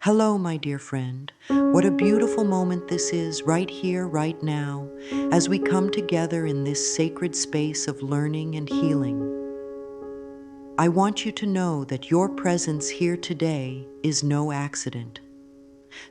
Hello, my dear friend. What a beautiful moment this is, right here, right now, as we come together in this sacred space of learning and healing. I want you to know that your presence here today is no accident.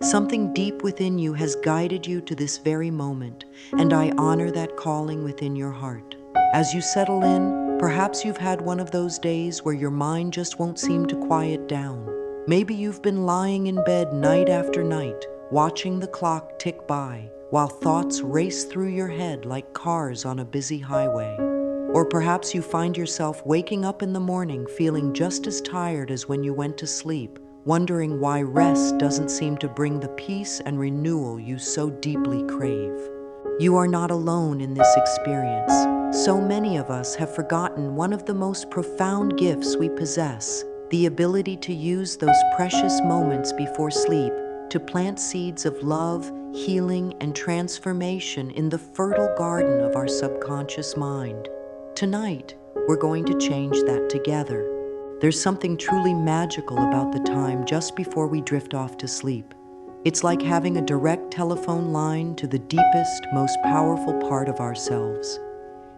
Something deep within you has guided you to this very moment, and I honor that calling within your heart. As you settle in, perhaps you've had one of those days where your mind just won't seem to quiet down. Maybe you've been lying in bed night after night, watching the clock tick by, while thoughts race through your head like cars on a busy highway. Or perhaps you find yourself waking up in the morning feeling just as tired as when you went to sleep, wondering why rest doesn't seem to bring the peace and renewal you so deeply crave. You are not alone in this experience. So many of us have forgotten one of the most profound gifts we possess, the ability to use those precious moments before sleep to plant seeds of love, healing, and transformation in the fertile garden of our subconscious mind. Tonight, we're going to change that together. There's something truly magical about the time just before we drift off to sleep. It's like having a direct telephone line to the deepest, most powerful part of ourselves.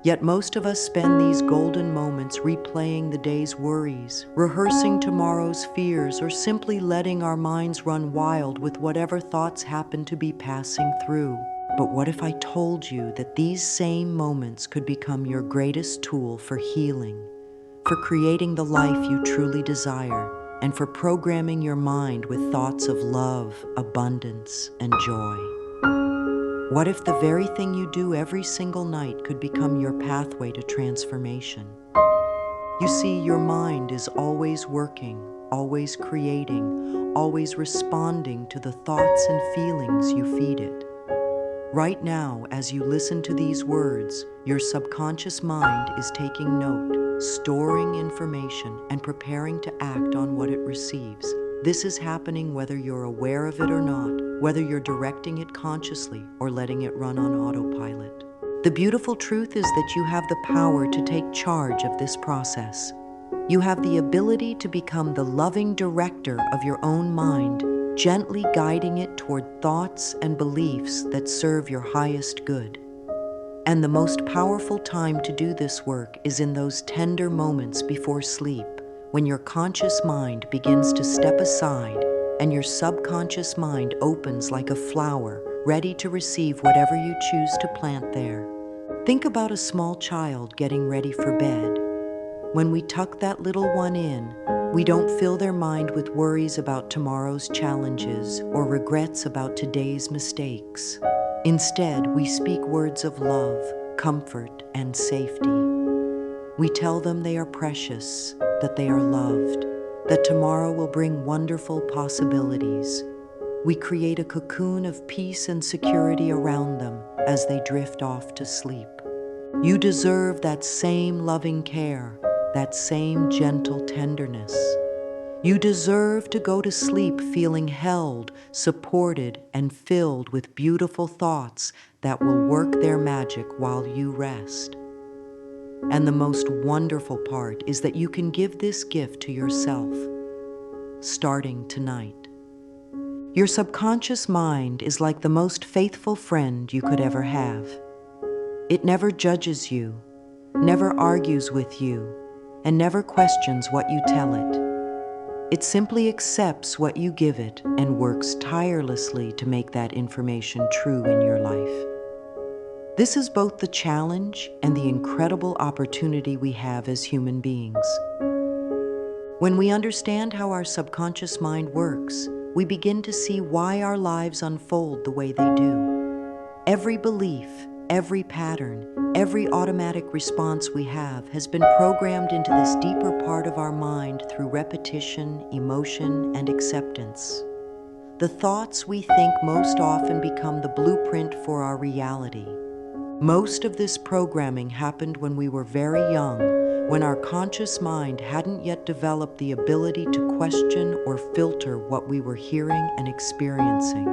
Yet most of us spend these golden moments replaying the day's worries, rehearsing tomorrow's fears, or simply letting our minds run wild with whatever thoughts happen to be passing through. But what if I told you that these same moments could become your greatest tool for healing, for creating the life you truly desire, and for programming your mind with thoughts of love, abundance, and joy? What if the very thing you do every single night could become your pathway to transformation? You see, your mind is always working, always creating, always responding to the thoughts and feelings you feed it. Right now, as you listen to these words, your subconscious mind is taking note, storing information, and preparing to act on what it receives. This is happening whether you're aware of it or not, whether you're directing it consciously or letting it run on autopilot. The beautiful truth is that you have the power to take charge of this process. You have the ability to become the loving director of your own mind, gently guiding it toward thoughts and beliefs that serve your highest good. And the most powerful time to do this work is in those tender moments before sleep, when your conscious mind begins to step aside and your subconscious mind opens like a flower, ready to receive whatever you choose to plant there. Think about a small child getting ready for bed. When we tuck that little one in, we don't fill their mind with worries about tomorrow's challenges or regrets about today's mistakes. Instead, we speak words of love, comfort, and safety. We tell them they are precious, that they are loved, that tomorrow will bring wonderful possibilities. We create a cocoon of peace and security around them as they drift off to sleep. You deserve that same loving care, that same gentle tenderness. You deserve to go to sleep feeling held, supported, and filled with beautiful thoughts that will work their magic while you rest. And the most wonderful part is that you can give this gift to yourself, starting tonight. Your subconscious mind is like the most faithful friend you could ever have. It never judges you, never argues with you, and never questions what you tell it. It simply accepts what you give it and works tirelessly to make that information true in your life. This is both the challenge and the incredible opportunity we have as human beings. When we understand how our subconscious mind works, we begin to see why our lives unfold the way they do. Every belief, every pattern, every automatic response we have has been programmed into this deeper part of our mind through repetition, emotion, and acceptance. The thoughts we think most often become the blueprint for our reality. Most of this programming happened when we were very young, when our conscious mind hadn't yet developed the ability to question or filter what we were hearing and experiencing.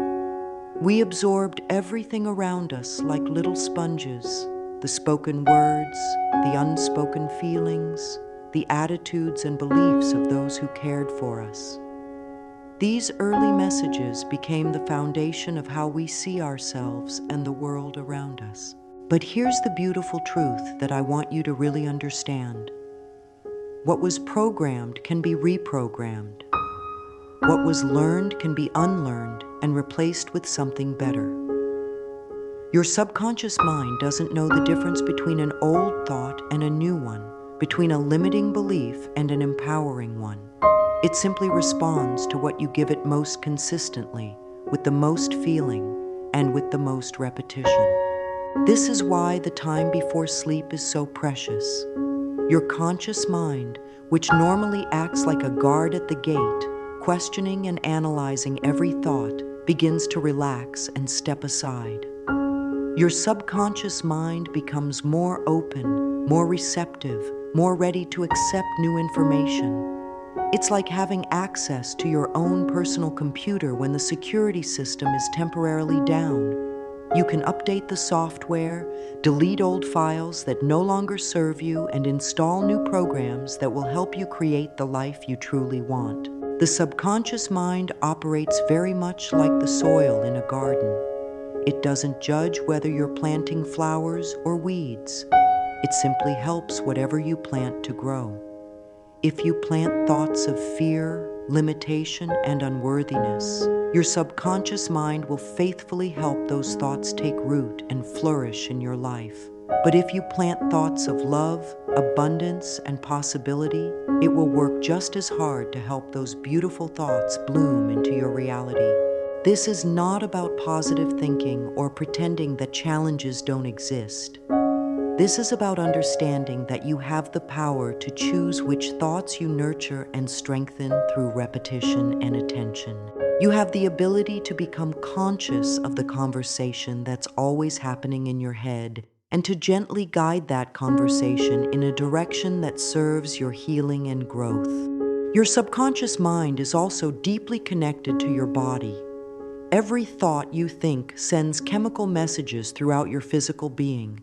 We absorbed everything around us like little sponges, the spoken words, the unspoken feelings, the attitudes and beliefs of those who cared for us. These early messages became the foundation of how we see ourselves and the world around us. But here's the beautiful truth that I want you to really understand. What was programmed can be reprogrammed. What was learned can be unlearned and replaced with something better. Your subconscious mind doesn't know the difference between an old thought and a new one, between a limiting belief and an empowering one. It simply responds to what you give it most consistently, with the most feeling, and with the most repetition. This is why the time before sleep is so precious. Your conscious mind, which normally acts like a guard at the gate, questioning and analyzing every thought, begins to relax and step aside. Your subconscious mind becomes more open, more receptive, more ready to accept new information. It's like having access to your own personal computer when the security system is temporarily down. You can update the software, delete old files that no longer serve you, and install new programs that will help you create the life you truly want. The subconscious mind operates very much like the soil in a garden. It doesn't judge whether you're planting flowers or weeds. It simply helps whatever you plant to grow. If you plant thoughts of fear, limitation, and unworthiness, your subconscious mind will faithfully help those thoughts take root and flourish in your life. But if you plant thoughts of love, abundance, and possibility, it will work just as hard to help those beautiful thoughts bloom into your reality. This is not about positive thinking or pretending that challenges don't exist. This is about understanding that you have the power to choose which thoughts you nurture and strengthen through repetition and attention. You have the ability to become conscious of the conversation that's always happening in your head and to gently guide that conversation in a direction that serves your healing and growth. Your subconscious mind is also deeply connected to your body. Every thought you think sends chemical messages throughout your physical being.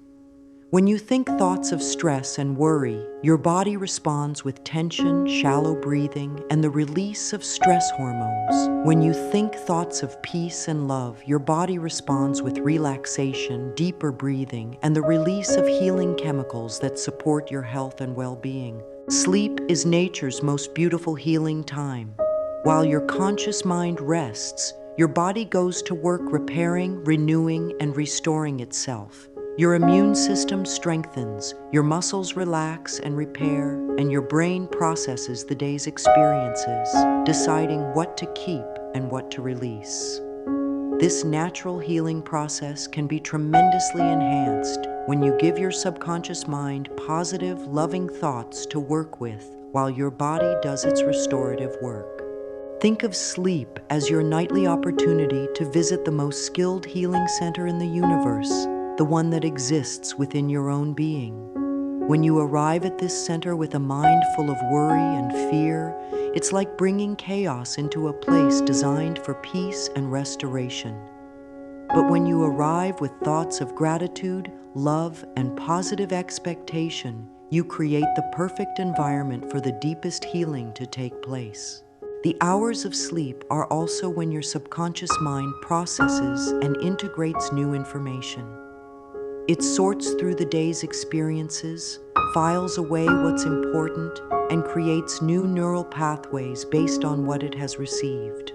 When you think thoughts of stress and worry, your body responds with tension, shallow breathing, and the release of stress hormones. When you think thoughts of peace and love, your body responds with relaxation, deeper breathing, and the release of healing chemicals that support your health and well-being. Sleep is nature's most beautiful healing time. While your conscious mind rests, your body goes to work repairing, renewing, and restoring itself. Your immune system strengthens, your muscles relax and repair, and your brain processes the day's experiences, deciding what to keep and what to release. This natural healing process can be tremendously enhanced when you give your subconscious mind positive, loving thoughts to work with while your body does its restorative work. Think of sleep as your nightly opportunity to visit the most skilled healing center in the universe, the one that exists within your own being. When you arrive at this center with a mind full of worry and fear, it's like bringing chaos into a place designed for peace and restoration. But when you arrive with thoughts of gratitude, love, and positive expectation, you create the perfect environment for the deepest healing to take place. The hours of sleep are also when your subconscious mind processes and integrates new information. It sorts through the day's experiences, files away what's important, and creates new neural pathways based on what it has received.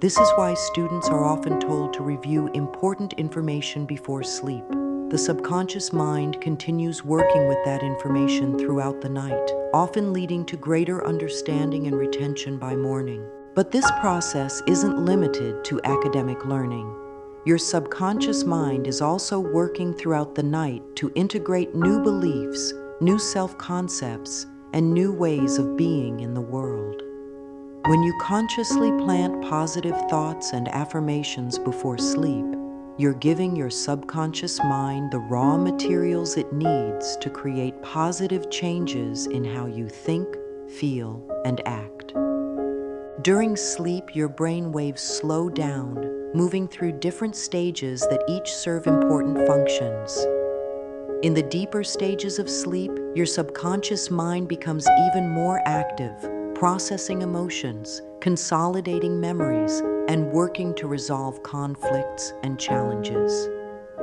This is why students are often told to review important information before sleep. The subconscious mind continues working with that information throughout the night, often leading to greater understanding and retention by morning. But this process isn't limited to academic learning. Your subconscious mind is also working throughout the night to integrate new beliefs, new self-concepts, and new ways of being in the world. When you consciously plant positive thoughts and affirmations before sleep, you're giving your subconscious mind the raw materials it needs to create positive changes in how you think, feel, and act. During sleep, your brain waves slow down, moving through different stages that each serve important functions. In the deeper stages of sleep, your subconscious mind becomes even more active, processing emotions, consolidating memories, and working to resolve conflicts and challenges.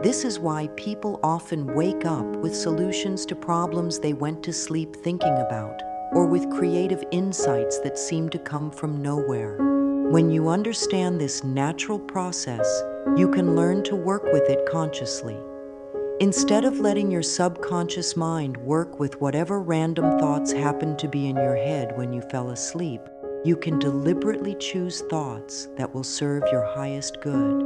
This is why people often wake up with solutions to problems they went to sleep thinking about, or with creative insights that seem to come from nowhere. When you understand this natural process, you can learn to work with it consciously. Instead of letting your subconscious mind work with whatever random thoughts happened to be in your head when you fell asleep, you can deliberately choose thoughts that will serve your highest good.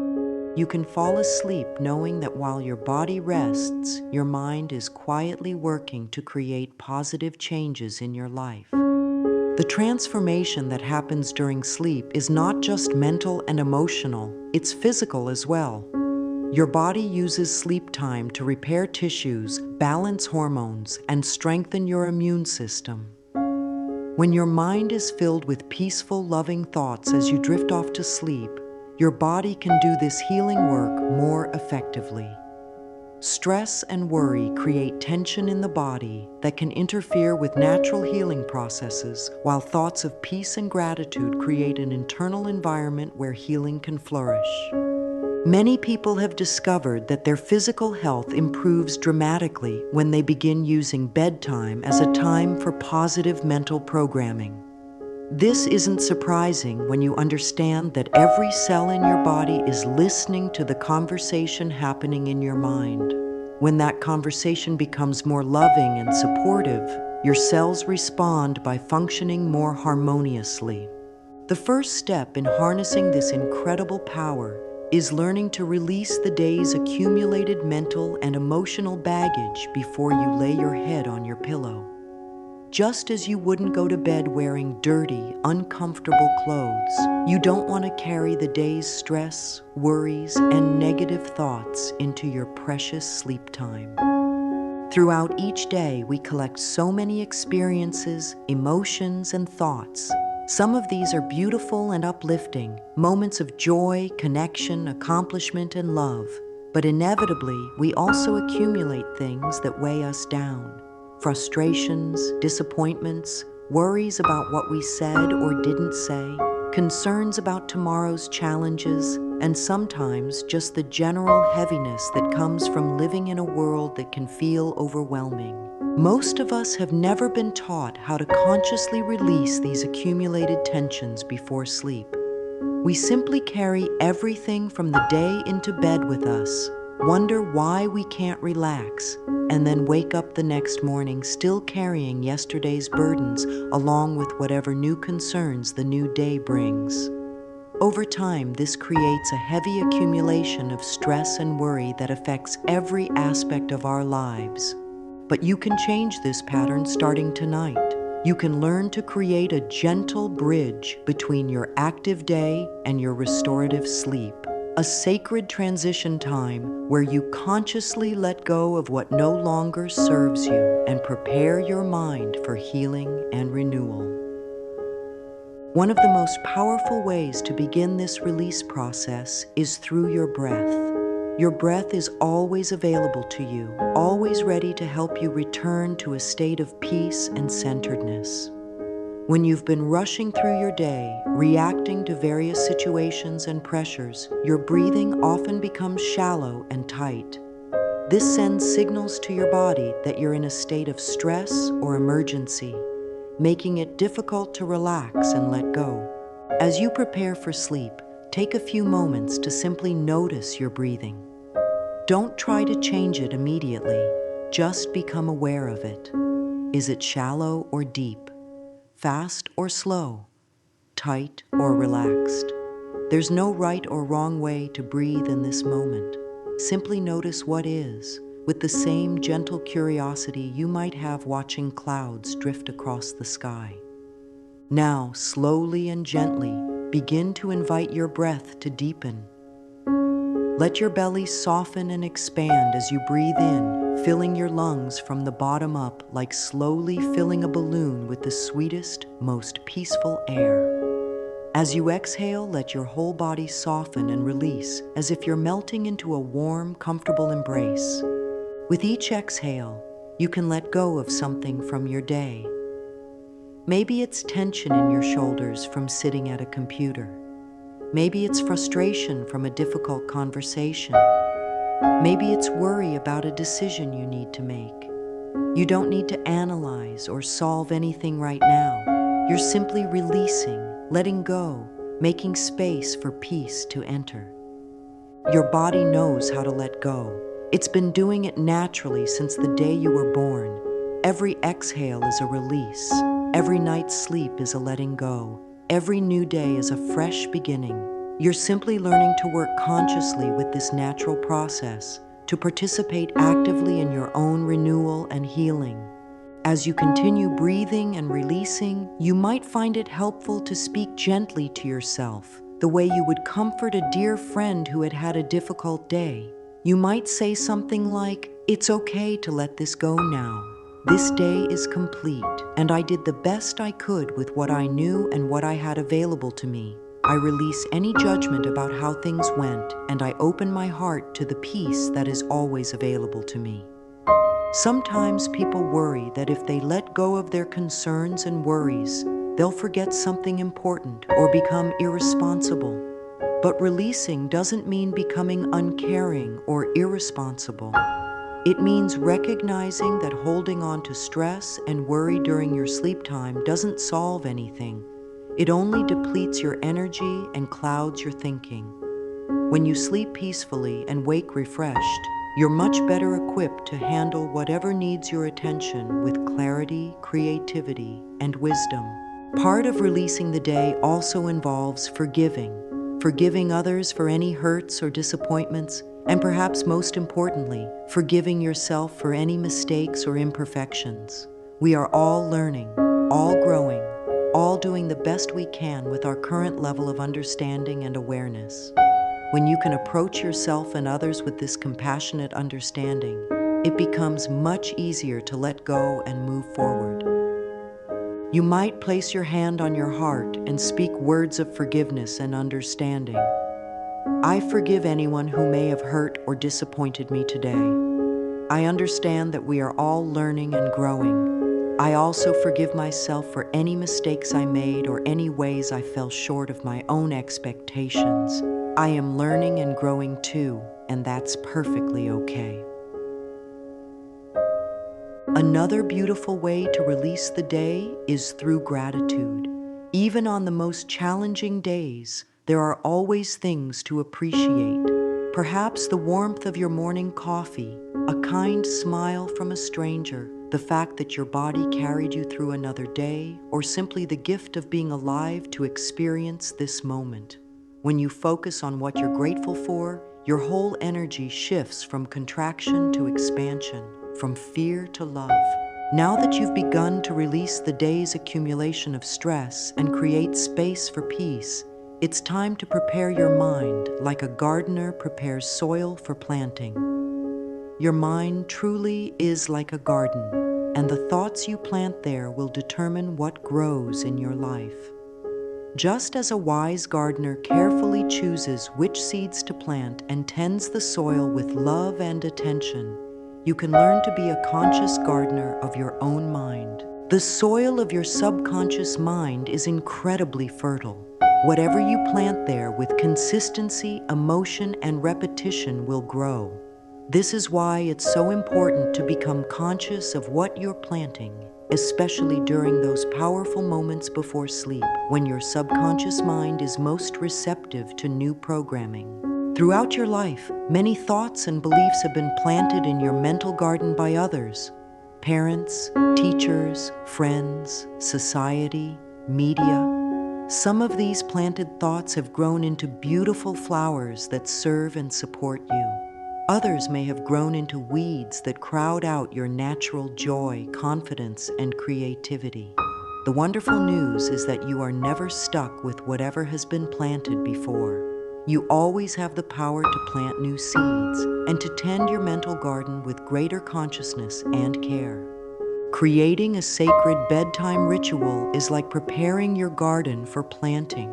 You can fall asleep knowing that while your body rests, your mind is quietly working to create positive changes in your life. The transformation that happens during sleep is not just mental and emotional, it's physical as well. Your body uses sleep time to repair tissues, balance hormones, and strengthen your immune system. When your mind is filled with peaceful, loving thoughts as you drift off to sleep, your body can do this healing work more effectively. Stress and worry create tension in the body that can interfere with natural healing processes, while thoughts of peace and gratitude create an internal environment where healing can flourish. Many people have discovered that their physical health improves dramatically when they begin using bedtime as a time for positive mental programming. This isn't surprising when you understand that every cell in your body is listening to the conversation happening in your mind. When that conversation becomes more loving and supportive, your cells respond by functioning more harmoniously. The first step in harnessing this incredible power is learning to release the day's accumulated mental and emotional baggage before you lay your head on your pillow. Just as you wouldn't go to bed wearing dirty, uncomfortable clothes, you don't want to carry the day's stress, worries, and negative thoughts into your precious sleep time. Throughout each day, we collect so many experiences, emotions, and thoughts. Some of these are beautiful and uplifting, moments of joy, connection, accomplishment, and love. But inevitably, we also accumulate things that weigh us down. Frustrations, disappointments, worries about what we said or didn't say, concerns about tomorrow's challenges, and sometimes just the general heaviness that comes from living in a world that can feel overwhelming. Most of us have never been taught how to consciously release these accumulated tensions before sleep. We simply carry everything from the day into bed with us, wonder why we can't relax, and then wake up the next morning still carrying yesterday's burdens along with whatever new concerns the new day brings. Over time, this creates a heavy accumulation of stress and worry that affects every aspect of our lives. But you can change this pattern starting tonight. You can learn to create a gentle bridge between your active day and your restorative sleep. A sacred transition time where you consciously let go of what no longer serves you and prepare your mind for healing and renewal. One of the most powerful ways to begin this release process is through your breath. Your breath is always available to you, always ready to help you return to a state of peace and centeredness. When you've been rushing through your day, reacting to various situations and pressures, your breathing often becomes shallow and tight. This sends signals to your body that you're in a state of stress or emergency, making it difficult to relax and let go. As you prepare for sleep, take a few moments to simply notice your breathing. Don't try to change it immediately, just become aware of it. Is it shallow or deep? Fast or slow? Tight or relaxed? There's no right or wrong way to breathe in this moment. Simply notice what is, with the same gentle curiosity you might have watching clouds drift across the sky. Now, slowly and gently, begin to invite your breath to deepen. Let your belly soften and expand as you breathe in, filling your lungs from the bottom up like slowly filling a balloon with the sweetest, most peaceful air. As you exhale, let your whole body soften and release as if you're melting into a warm, comfortable embrace. With each exhale, you can let go of something from your day. Maybe it's tension in your shoulders from sitting at a computer. Maybe it's frustration from a difficult conversation. Maybe it's worry about a decision you need to make. You don't need to analyze or solve anything right now. You're simply releasing, letting go, making space for peace to enter. Your body knows how to let go. It's been doing it naturally since the day you were born. Every exhale is a release. Every night's sleep is a letting go. Every new day is a fresh beginning. You're simply learning to work consciously with this natural process, to participate actively in your own renewal and healing. As you continue breathing and releasing, you might find it helpful to speak gently to yourself, the way you would comfort a dear friend who had had a difficult day. You might say something like, "It's okay to let this go now. This day is complete, and I did the best I could with what I knew and what I had available to me. I release any judgment about how things went, and I open my heart to the peace that is always available to me." Sometimes people worry that if they let go of their concerns and worries, they'll forget something important or become irresponsible. But releasing doesn't mean becoming uncaring or irresponsible. It means recognizing that holding on to stress and worry during your sleep time doesn't solve anything. It only depletes your energy and clouds your thinking. When you sleep peacefully and wake refreshed, you're much better equipped to handle whatever needs your attention with clarity, creativity, and wisdom. Part of releasing the day also involves forgiving others for any hurts or disappointments, and perhaps most importantly, forgiving yourself for any mistakes or imperfections. We are all learning, all growing, all doing the best we can with our current level of understanding and awareness. When you can approach yourself and others with this compassionate understanding, it becomes much easier to let go and move forward. You might place your hand on your heart and speak words of forgiveness and understanding. I forgive anyone who may have hurt or disappointed me today. I understand that we are all learning and growing. I also forgive myself for any mistakes I made or any ways I fell short of my own expectations. I am learning and growing too, and that's perfectly okay. Another beautiful way to release the day is through gratitude. Even on the most challenging days, there are always things to appreciate. Perhaps the warmth of your morning coffee, a kind smile from a stranger, the fact that your body carried you through another day, or simply the gift of being alive to experience this moment. When you focus on what you're grateful for, your whole energy shifts from contraction to expansion, from fear to love. Now that you've begun to release the day's accumulation of stress and create space for peace, it's time to prepare your mind like a gardener prepares soil for planting. Your mind truly is like a garden, and the thoughts you plant there will determine what grows in your life. Just as a wise gardener carefully chooses which seeds to plant and tends the soil with love and attention, you can learn to be a conscious gardener of your own mind. The soil of your subconscious mind is incredibly fertile. Whatever you plant there with consistency, emotion, and repetition will grow. This is why it's so important to become conscious of what you're planting, especially during those powerful moments before sleep, when your subconscious mind is most receptive to new programming. Throughout your life, many thoughts and beliefs have been planted in your mental garden by others: parents, teachers, friends, society, media. Some of these planted thoughts have grown into beautiful flowers that serve and support you. Others may have grown into weeds that crowd out your natural joy, confidence, and creativity. The wonderful news is that you are never stuck with whatever has been planted before. You always have the power to plant new seeds and to tend your mental garden with greater consciousness and care. Creating a sacred bedtime ritual is like preparing your garden for planting.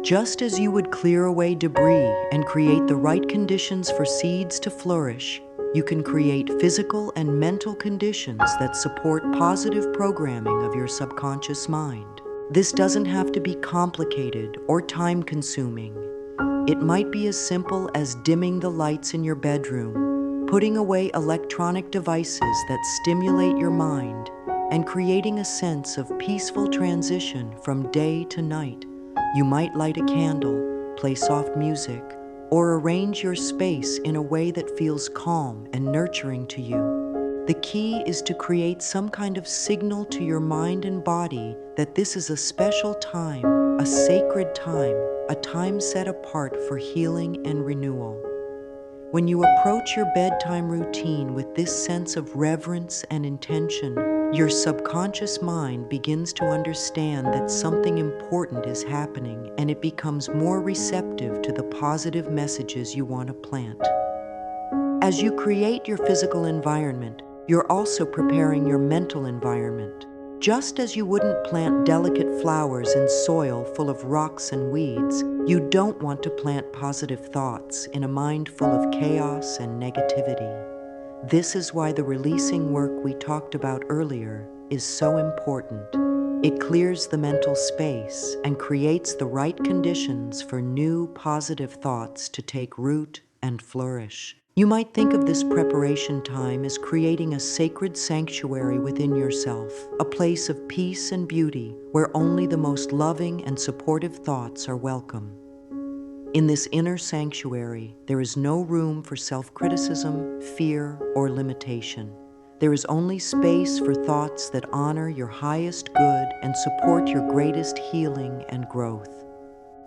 Just as you would clear away debris and create the right conditions for seeds to flourish, you can create physical and mental conditions that support positive programming of your subconscious mind. This doesn't have to be complicated or time-consuming. It might be as simple as dimming the lights in your bedroom, putting away electronic devices that stimulate your mind, and creating a sense of peaceful transition from day to night. You might light a candle, play soft music, or arrange your space in a way that feels calm and nurturing to you. The key is to create some kind of signal to your mind and body that this is a special time, a sacred time, a time set apart for healing and renewal. When you approach your bedtime routine with this sense of reverence and intention, your subconscious mind begins to understand that something important is happening, and it becomes more receptive to the positive messages you want to plant. As you create your physical environment, you're also preparing your mental environment. Just as you wouldn't plant delicate flowers in soil full of rocks and weeds, you don't want to plant positive thoughts in a mind full of chaos and negativity. This is why the releasing work we talked about earlier is so important. It clears the mental space and creates the right conditions for new positive thoughts to take root and flourish. You might think of this preparation time as creating a sacred sanctuary within yourself, a place of peace and beauty where only the most loving and supportive thoughts are welcome. In this inner sanctuary, there is no room for self-criticism, fear, or limitation. There is only space for thoughts that honor your highest good and support your greatest healing and growth.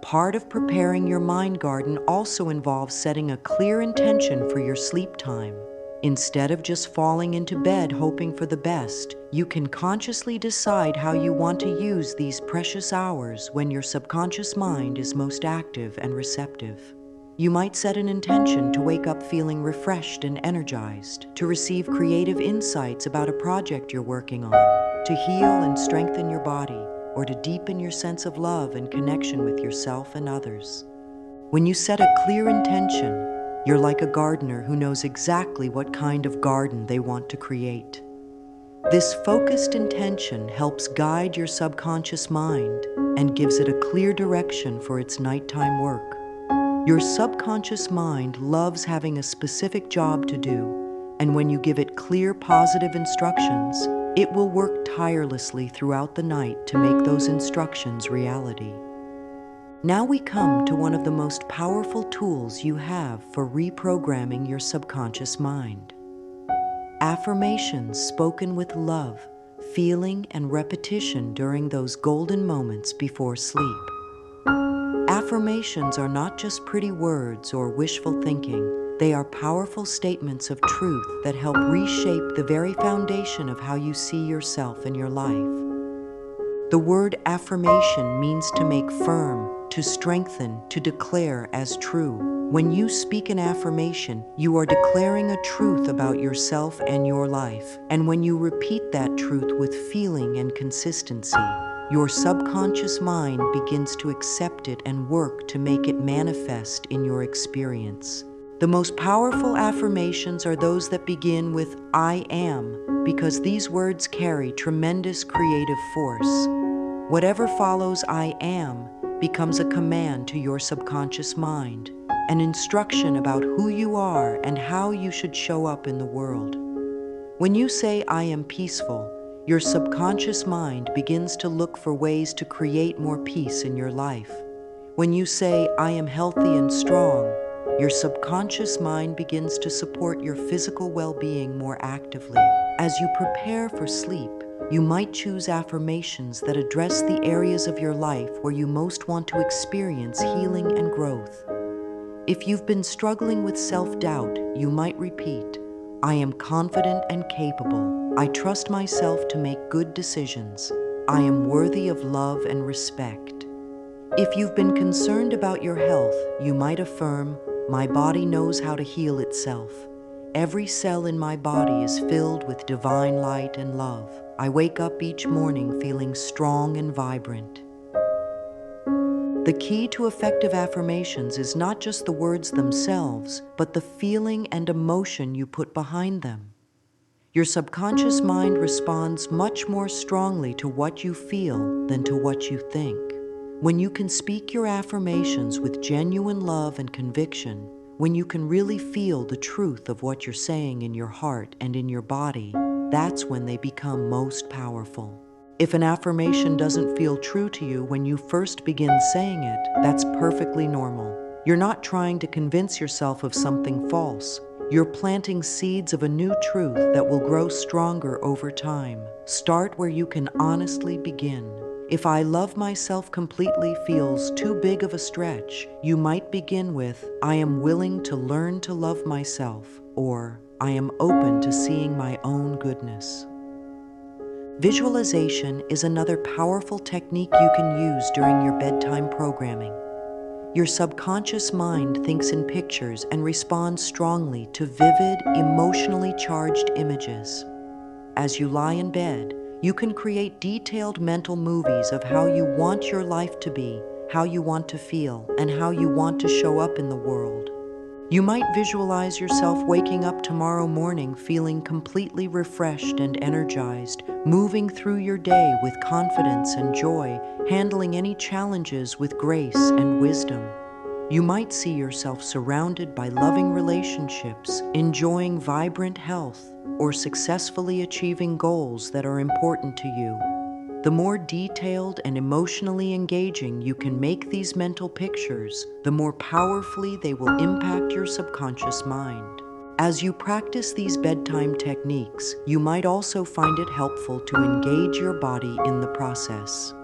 Part of preparing your mind garden also involves setting a clear intention for your sleep time. Instead of just falling into bed hoping for the best, you can consciously decide how you want to use these precious hours when your subconscious mind is most active and receptive. You might set an intention to wake up feeling refreshed and energized, to receive creative insights about a project you're working on, to heal and strengthen your body, or to deepen your sense of love and connection with yourself and others. When you set a clear intention, you're like a gardener who knows exactly what kind of garden they want to create. This focused intention helps guide your subconscious mind and gives it a clear direction for its nighttime work. Your subconscious mind loves having a specific job to do, and when you give it clear, positive instructions, it will work tirelessly throughout the night to make those instructions reality. Now we come to one of the most powerful tools you have for reprogramming your subconscious mind. Affirmations spoken with love, feeling, and repetition during those golden moments before sleep. Affirmations are not just pretty words or wishful thinking. They are powerful statements of truth that help reshape the very foundation of how you see yourself and your life. The word affirmation means to make firm, to strengthen, to declare as true. When you speak an affirmation, you are declaring a truth about yourself and your life. And when you repeat that truth with feeling and consistency, your subconscious mind begins to accept it and work to make it manifest in your experience. The most powerful affirmations are those that begin with "I am," because these words carry tremendous creative force. Whatever follows "I am" becomes a command to your subconscious mind, an instruction about who you are and how you should show up in the world. When you say "I am peaceful," your subconscious mind begins to look for ways to create more peace in your life. When you say "I am healthy and strong," your subconscious mind begins to support your physical well-being more actively. As you prepare for sleep, you might choose affirmations that address the areas of your life where you most want to experience healing and growth. If you've been struggling with self-doubt, you might repeat, "I am confident and capable. I trust myself to make good decisions. I am worthy of love and respect." If you've been concerned about your health, you might affirm, "My body knows how to heal itself. Every cell in my body is filled with divine light and love. I wake up each morning feeling strong and vibrant." The key to effective affirmations is not just the words themselves, but the feeling and emotion you put behind them. Your subconscious mind responds much more strongly to what you feel than to what you think. When you can speak your affirmations with genuine love and conviction, when you can really feel the truth of what you're saying in your heart and in your body, that's when they become most powerful. If an affirmation doesn't feel true to you when you first begin saying it, that's perfectly normal. You're not trying to convince yourself of something false. You're planting seeds of a new truth that will grow stronger over time. Start where you can honestly begin. If "I love myself completely" feels too big of a stretch, you might begin with "I am willing to learn to love myself," or "I am open to seeing my own goodness." Visualization is another powerful technique you can use during your bedtime programming. Your subconscious mind thinks in pictures and responds strongly to vivid, emotionally charged images. As you lie in bed, you can create detailed mental movies of how you want your life to be, how you want to feel, and how you want to show up in the world. You might visualize yourself waking up tomorrow morning feeling completely refreshed and energized, moving through your day with confidence and joy, handling any challenges with grace and wisdom. You might see yourself surrounded by loving relationships, enjoying vibrant health, or successfully achieving goals that are important to you. The more detailed and emotionally engaging you can make these mental pictures, the more powerfully they will impact your subconscious mind. As you practice these bedtime techniques, you might also find it helpful to engage your body in the process.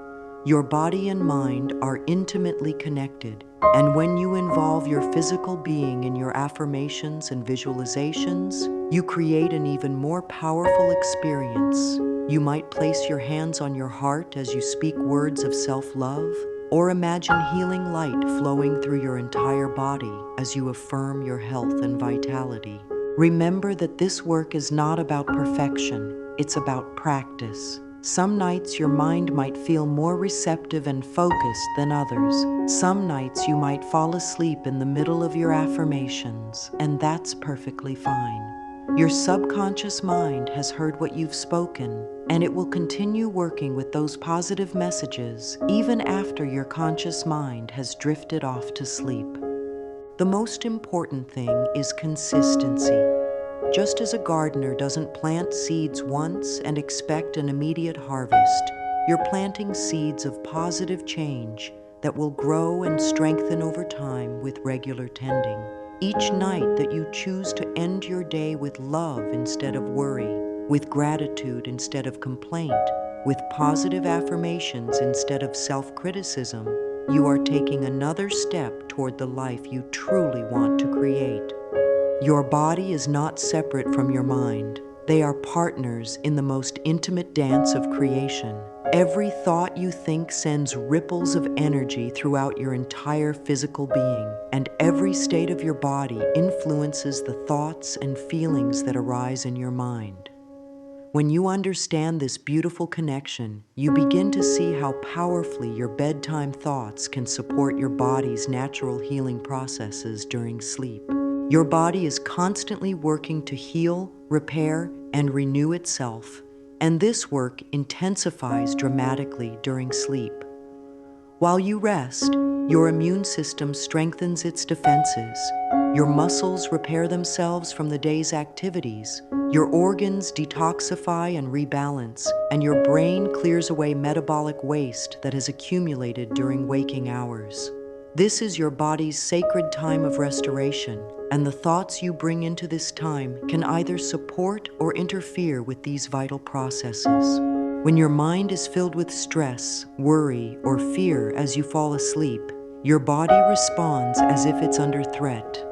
Your body and mind are intimately connected, and when you involve your physical being in your affirmations and visualizations, you create an even more powerful experience. You might place your hands on your heart as you speak words of self-love, or imagine healing light flowing through your entire body as you affirm your health and vitality. Remember that this work is not about perfection, it's about practice. Some nights your mind might feel more receptive and focused than others. Some nights you might fall asleep in the middle of your affirmations, and that's perfectly fine. Your subconscious mind has heard what you've spoken, and it will continue working with those positive messages even after your conscious mind has drifted off to sleep. The most important thing is consistency. Just as a gardener doesn't plant seeds once and expect an immediate harvest, you're planting seeds of positive change that will grow and strengthen over time with regular tending. Each night that you choose to end your day with love instead of worry, with gratitude instead of complaint, with positive affirmations instead of self-criticism, you are taking another step toward the life you truly want to create. Your body is not separate from your mind. They are partners in the most intimate dance of creation. Every thought you think sends ripples of energy throughout your entire physical being, and every state of your body influences the thoughts and feelings that arise in your mind. When you understand this beautiful connection, you begin to see how powerfully your bedtime thoughts can support your body's natural healing processes during sleep. Your body is constantly working to heal, repair, and renew itself, and this work intensifies dramatically during sleep. While you rest, your immune system strengthens its defenses, your muscles repair themselves from the day's activities, your organs detoxify and rebalance, and your brain clears away metabolic waste that has accumulated during waking hours. This is your body's sacred time of restoration, and the thoughts you bring into this time can either support or interfere with these vital processes. When your mind is filled with stress, worry, or fear as you fall asleep, your body responds as if it's under threat.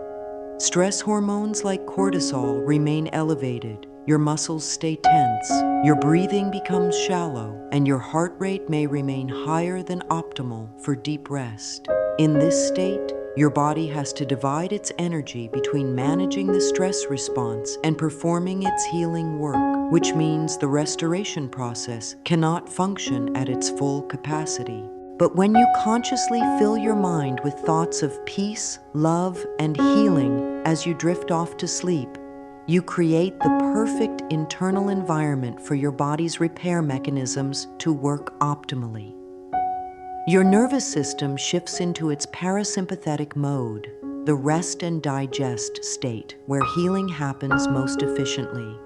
Stress hormones like cortisol remain elevated, your muscles stay tense, your breathing becomes shallow, and your heart rate may remain higher than optimal for deep rest. In this state, your body has to divide its energy between managing the stress response and performing its healing work, which means the restoration process cannot function at its full capacity. But when you consciously fill your mind with thoughts of peace, love, and healing as you drift off to sleep, you create the perfect internal environment for your body's repair mechanisms to work optimally. Your nervous system shifts into its parasympathetic mode, the rest and digest state, where healing happens most efficiently.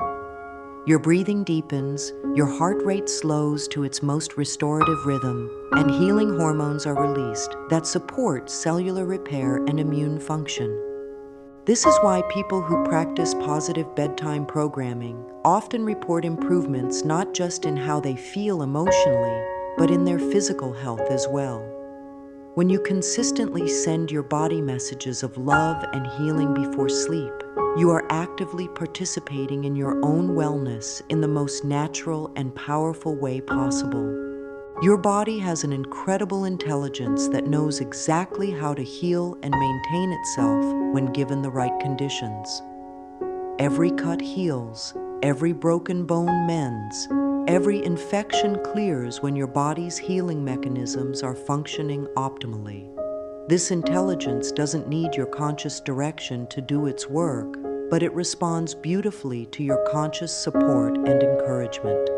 Your breathing deepens, your heart rate slows to its most restorative rhythm, and healing hormones are released that support cellular repair and immune function. This is why people who practice positive bedtime programming often report improvements not just in how they feel emotionally, but in their physical health as well. When you consistently send your body messages of love and healing before sleep, you are actively participating in your own wellness in the most natural and powerful way possible. Your body has an incredible intelligence that knows exactly how to heal and maintain itself when given the right conditions. Every cut heals, every broken bone mends, every infection clears when your body's healing mechanisms are functioning optimally. This intelligence doesn't need your conscious direction to do its work, but it responds beautifully to your conscious support and encouragement.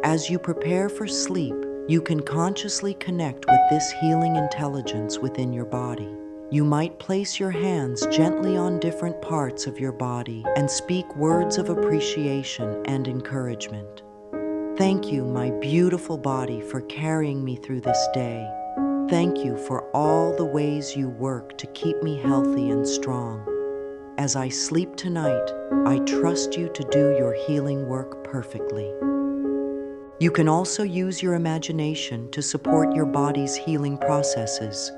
As you prepare for sleep, you can consciously connect with this healing intelligence within your body. You might place your hands gently on different parts of your body and speak words of appreciation and encouragement. Thank you, my beautiful body, for carrying me through this day. Thank you for all the ways you work to keep me healthy and strong. As I sleep tonight, I trust you to do your healing work perfectly. You can also use your imagination to support your body's healing processes.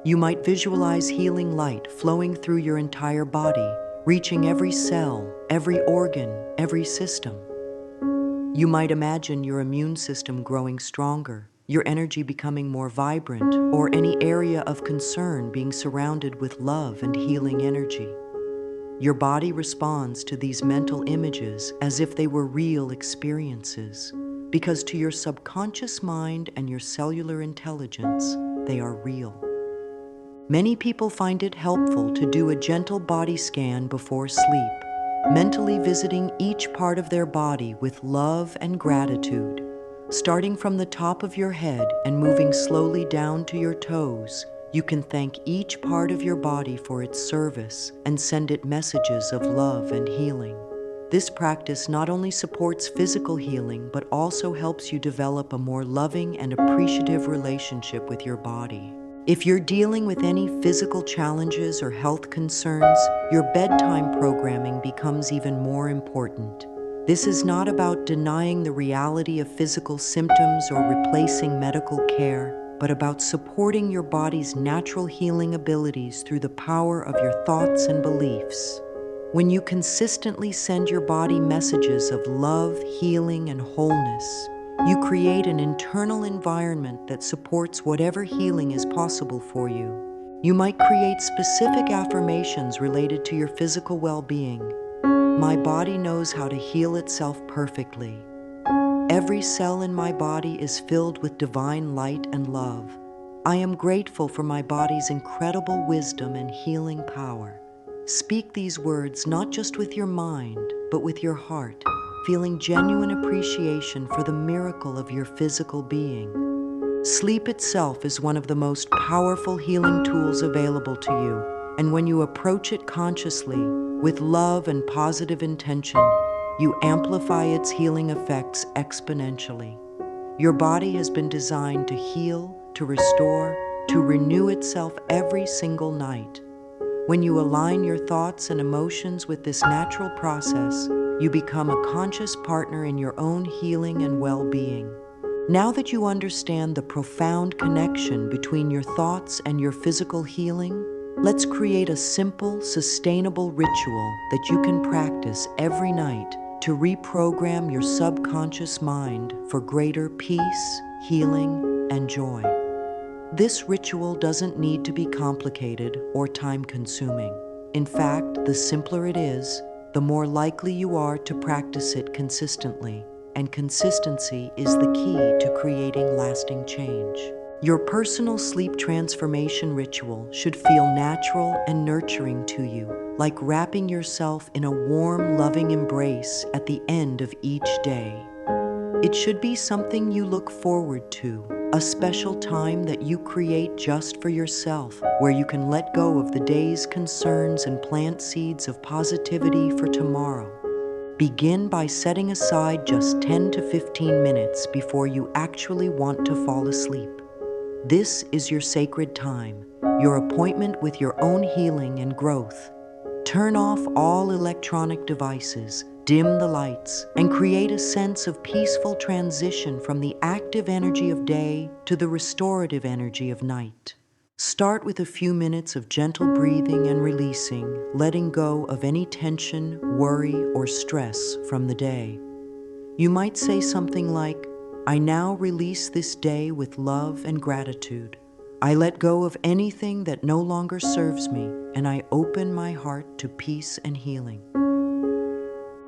You might visualize healing light flowing through your entire body, reaching every cell, every organ, every system. You might imagine your immune system growing stronger, your energy becoming more vibrant, or any area of concern being surrounded with love and healing energy. Your body responds to these mental images as if they were real experiences, because to your subconscious mind and your cellular intelligence, they are real. Many people find it helpful to do a gentle body scan before sleep, mentally visiting each part of their body with love and gratitude. Starting from the top of your head and moving slowly down to your toes, you can thank each part of your body for its service and send it messages of love and healing. This practice not only supports physical healing, but also helps you develop a more loving and appreciative relationship with your body. If you're dealing with any physical challenges or health concerns, your bedtime programming becomes even more important. This is not about denying the reality of physical symptoms or replacing medical care, but about supporting your body's natural healing abilities through the power of your thoughts and beliefs. When you consistently send your body messages of love, healing, and wholeness, you create an internal environment that supports whatever healing is possible for you. You might create specific affirmations related to your physical well-being. My body knows how to heal itself perfectly. Every cell in my body is filled with divine light and love. I am grateful for my body's incredible wisdom and healing power. Speak these words not just with your mind, but with your heart, feeling genuine appreciation for the miracle of your physical being. Sleep itself is one of the most powerful healing tools available to you, and when you approach it consciously, with love and positive intention, you amplify its healing effects exponentially. Your body has been designed to heal, to restore, to renew itself every single night. When you align your thoughts and emotions with this natural process, you become a conscious partner in your own healing and well-being. Now that you understand the profound connection between your thoughts and your physical healing, let's create a simple, sustainable ritual that you can practice every night to reprogram your subconscious mind for greater peace, healing, and joy. This ritual doesn't need to be complicated or time-consuming. In fact, the simpler it is, the more likely you are to practice it consistently, and consistency is the key to creating lasting change. Your personal sleep transformation ritual should feel natural and nurturing to you, like wrapping yourself in a warm, loving embrace at the end of each day. It should be something you look forward to, a special time that you create just for yourself, where you can let go of the day's concerns and plant seeds of positivity for tomorrow. Begin by setting aside just 10 to 15 minutes before you actually want to fall asleep. This is your sacred time, your appointment with your own healing and growth. Turn off all electronic devices, dim the lights, and create a sense of peaceful transition from the active energy of day to the restorative energy of night. Start with a few minutes of gentle breathing and releasing, letting go of any tension, worry, or stress from the day. You might say something like, "I now release this day with love and gratitude. I let go of anything that no longer serves me, and I open my heart to peace and healing."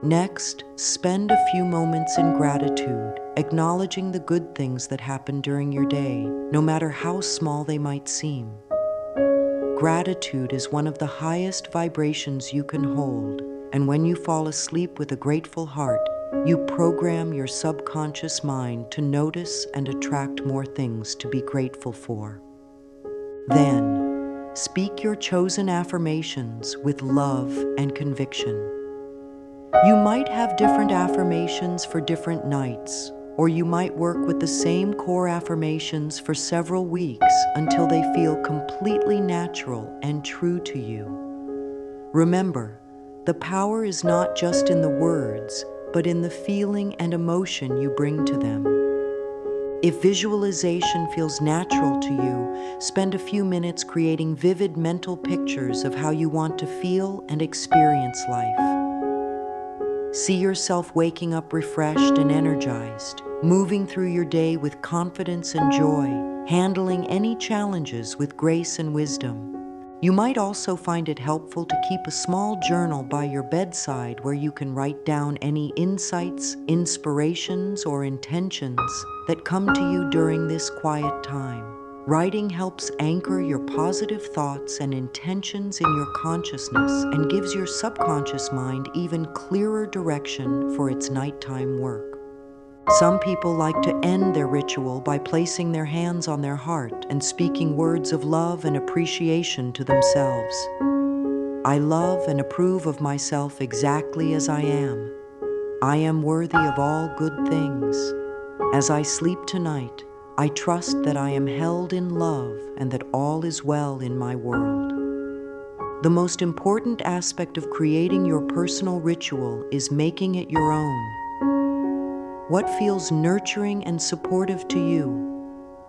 Next, spend a few moments in gratitude, acknowledging the good things that happen during your day, no matter how small they might seem. Gratitude is one of the highest vibrations you can hold, and when you fall asleep with a grateful heart, you program your subconscious mind to notice and attract more things to be grateful for. Then, speak your chosen affirmations with love and conviction. You might have different affirmations for different nights, or you might work with the same core affirmations for several weeks until they feel completely natural and true to you. Remember, the power is not just in the words, but in the feeling and emotion you bring to them. If visualization feels natural to you, spend a few minutes creating vivid mental pictures of how you want to feel and experience life. See yourself waking up refreshed and energized, moving through your day with confidence and joy, handling any challenges with grace and wisdom. You might also find it helpful to keep a small journal by your bedside where you can write down any insights, inspirations, or intentions that come to you during this quiet time. Writing helps anchor your positive thoughts and intentions in your consciousness and gives your subconscious mind even clearer direction for its nighttime work. Some people like to end their ritual by placing their hands on their heart and speaking words of love and appreciation to themselves. "I love and approve of myself exactly as I am. I am worthy of all good things. As I sleep tonight, I trust that I am held in love and that all is well in my world." The most important aspect of creating your personal ritual is making it your own. What feels nurturing and supportive to you?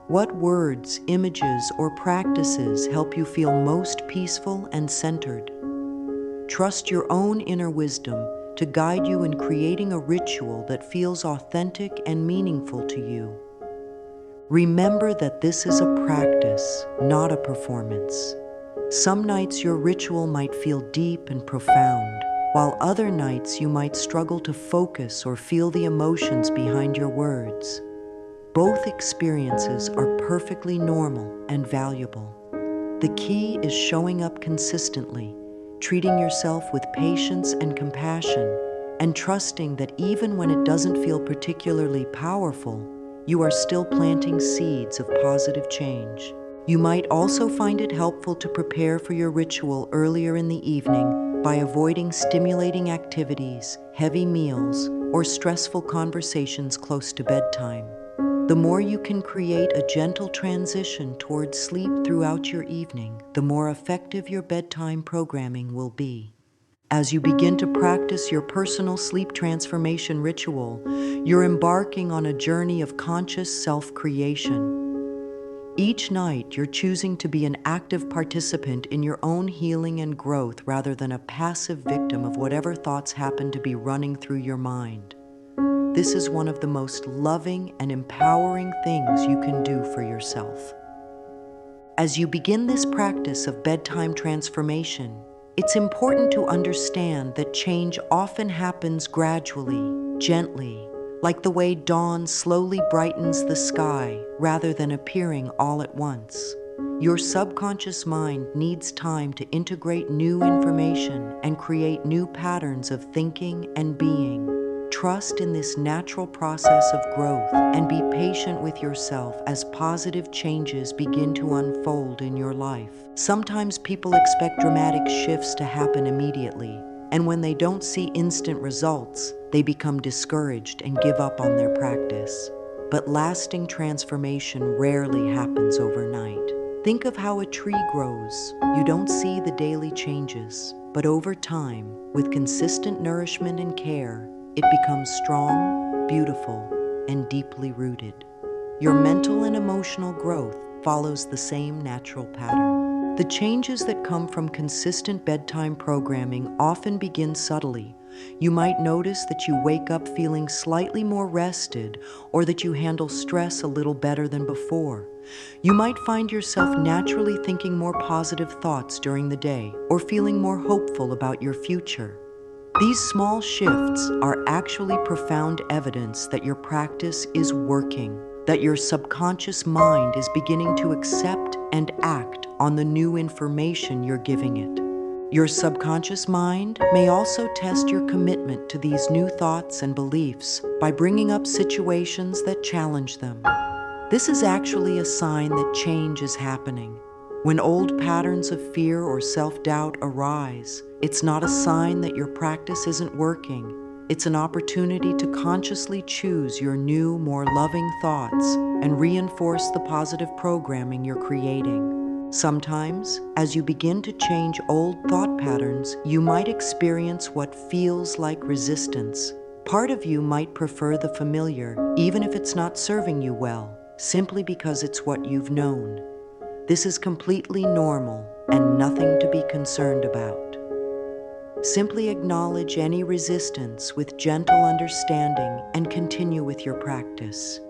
What words, images, or practices help you feel most peaceful and centered? Trust your own inner wisdom to guide you in creating a ritual that feels authentic and meaningful to you. Remember that this is a practice, not a performance. Some nights your ritual might feel deep and profound, while other nights you might struggle to focus or feel the emotions behind your words. Both experiences are perfectly normal and valuable. The key is showing up consistently, treating yourself with patience and compassion, and trusting that even when it doesn't feel particularly powerful, you are still planting seeds of positive change. You might also find it helpful to prepare for your ritual earlier in the evening by avoiding stimulating activities, heavy meals, or stressful conversations close to bedtime. The more you can create a gentle transition towards sleep throughout your evening, the more effective your bedtime programming will be. As you begin to practice your personal sleep transformation ritual, you're embarking on a journey of conscious self-creation. Each night, you're choosing to be an active participant in your own healing and growth rather than a passive victim of whatever thoughts happen to be running through your mind. This is one of the most loving and empowering things you can do for yourself. As you begin this practice of bedtime transformation, it's important to understand that change often happens gradually, gently, like the way dawn slowly brightens the sky rather than appearing all at once. Your subconscious mind needs time to integrate new information and create new patterns of thinking and being. Trust in this natural process of growth and be patient with yourself as positive changes begin to unfold in your life. Sometimes people expect dramatic shifts to happen immediately, and when they don't see instant results, they become discouraged and give up on their practice. But lasting transformation rarely happens overnight. Think of how a tree grows. You don't see the daily changes, but over time, with consistent nourishment and care, it becomes strong, beautiful, and deeply rooted. Your mental and emotional growth follows the same natural pattern. The changes that come from consistent bedtime programming often begin subtly. You might notice that you wake up feeling slightly more rested, or that you handle stress a little better than before. You might find yourself naturally thinking more positive thoughts during the day, or feeling more hopeful about your future. These small shifts are actually profound evidence that your practice is working, that your subconscious mind is beginning to accept and act on the new information you're giving it. Your subconscious mind may also test your commitment to these new thoughts and beliefs by bringing up situations that challenge them. This is actually a sign that change is happening. When old patterns of fear or self-doubt arise, it's not a sign that your practice isn't working. It's an opportunity to consciously choose your new, more loving thoughts and reinforce the positive programming you're creating. Sometimes, as you begin to change old thought patterns, you might experience what feels like resistance. Part of you might prefer the familiar, even if it's not serving you well, simply because it's what you've known. This is completely normal and nothing to be concerned about. Simply acknowledge any resistance with gentle understanding and continue with your practice.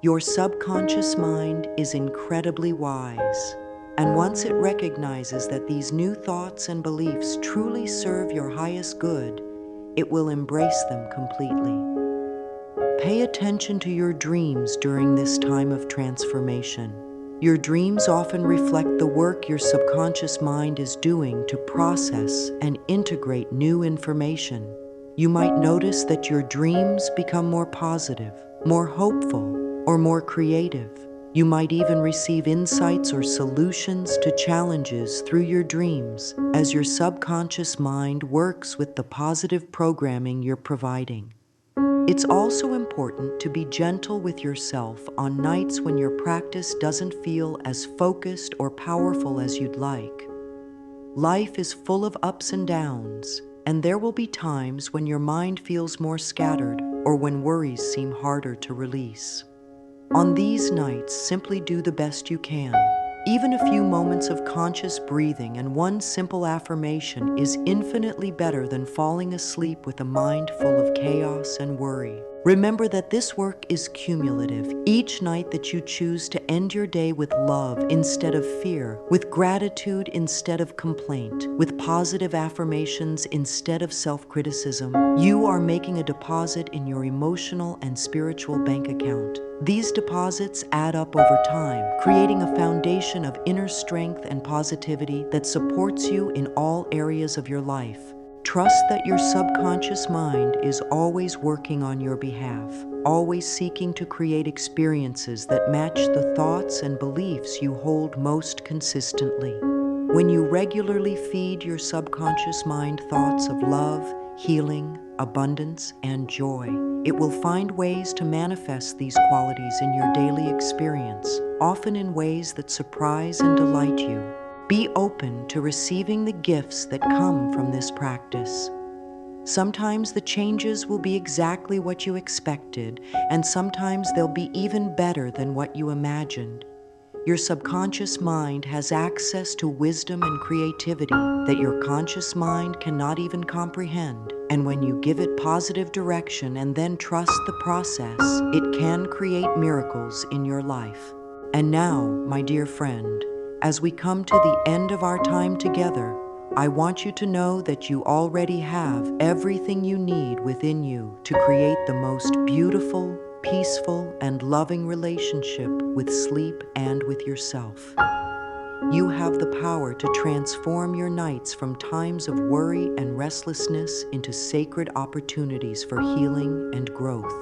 Your subconscious mind is incredibly wise, and once it recognizes that these new thoughts and beliefs truly serve your highest good, it will embrace them completely. Pay attention to your dreams during this time of transformation. Your dreams often reflect the work your subconscious mind is doing to process and integrate new information. You might notice that your dreams become more positive, more hopeful, or more creative. You might even receive insights or solutions to challenges through your dreams as your subconscious mind works with the positive programming you're providing. It's also important to be gentle with yourself on nights when your practice doesn't feel as focused or powerful as you'd like. Life is full of ups and downs, and there will be times when your mind feels more scattered or when worries seem harder to release. On these nights, simply do the best you can. Even a few moments of conscious breathing and one simple affirmation is infinitely better than falling asleep with a mind full of chaos and worry. Remember that this work is cumulative. Each night that you choose to end your day with love instead of fear, with gratitude instead of complaint, with positive affirmations instead of self-criticism, you are making a deposit in your emotional and spiritual bank account. These deposits add up over time, creating a foundation of inner strength and positivity that supports you in all areas of your life. Trust that your subconscious mind is always working on your behalf, always seeking to create experiences that match the thoughts and beliefs you hold most consistently. When you regularly feed your subconscious mind thoughts of love, healing, abundance, and joy, it will find ways to manifest these qualities in your daily experience, often in ways that surprise and delight you. Be open to receiving the gifts that come from this practice. Sometimes the changes will be exactly what you expected, and sometimes they'll be even better than what you imagined. Your subconscious mind has access to wisdom and creativity that your conscious mind cannot even comprehend. And when you give it positive direction and then trust the process, it can create miracles in your life. And now, my dear friend, as we come to the end of our time together, I want you to know that you already have everything you need within you to create the most beautiful, peaceful, and loving relationship with sleep and with yourself. You have the power to transform your nights from times of worry and restlessness into sacred opportunities for healing and growth.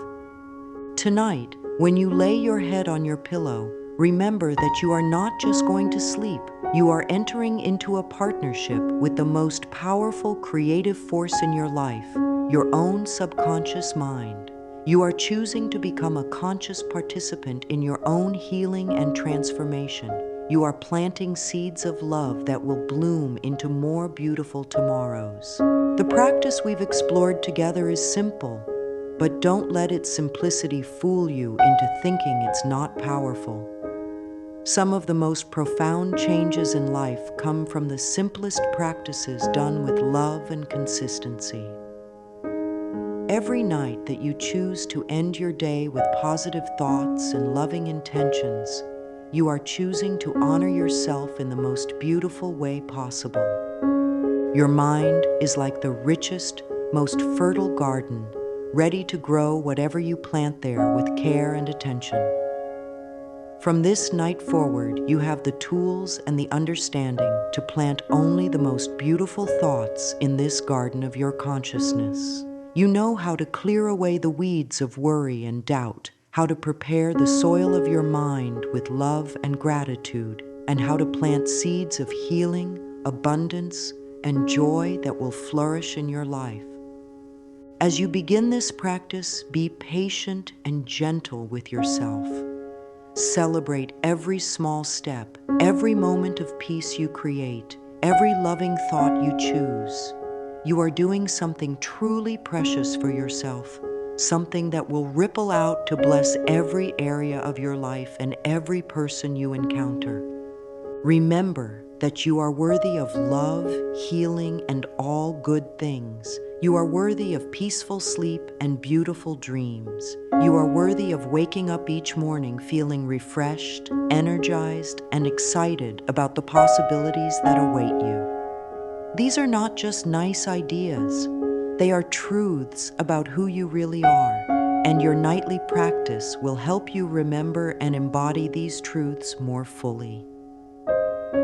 Tonight, when you lay your head on your pillow, remember that you are not just going to sleep. You are entering into a partnership with the most powerful creative force in your life, your own subconscious mind. You are choosing to become a conscious participant in your own healing and transformation. You are planting seeds of love that will bloom into more beautiful tomorrows. The practice we've explored together is simple, but don't let its simplicity fool you into thinking it's not powerful. Some of the most profound changes in life come from the simplest practices done with love and consistency. Every night that you choose to end your day with positive thoughts and loving intentions, you are choosing to honor yourself in the most beautiful way possible. Your mind is like the richest, most fertile garden, ready to grow whatever you plant there with care and attention. From this night forward, you have the tools and the understanding to plant only the most beautiful thoughts in this garden of your consciousness. You know how to clear away the weeds of worry and doubt, how to prepare the soil of your mind with love and gratitude, and how to plant seeds of healing, abundance, and joy that will flourish in your life. As you begin this practice, be patient and gentle with yourself. Celebrate every small step, every moment of peace you create, every loving thought you choose. You are doing something truly precious for yourself, something that will ripple out to bless every area of your life and every person you encounter. Remember that you are worthy of love, healing, and all good things. You are worthy of peaceful sleep and beautiful dreams. You are worthy of waking up each morning feeling refreshed, energized, and excited about the possibilities that await you. These are not just nice ideas. They are truths about who you really are, and your nightly practice will help you remember and embody these truths more fully.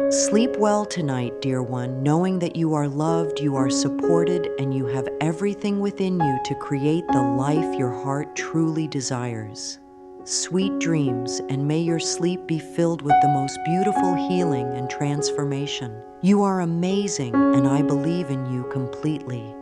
Sleep well tonight, dear one, knowing that you are loved, you are supported, and you have everything within you to create the life your heart truly desires. Sweet dreams, and may your sleep be filled with the most beautiful healing and transformation. You are amazing, and I believe in you completely.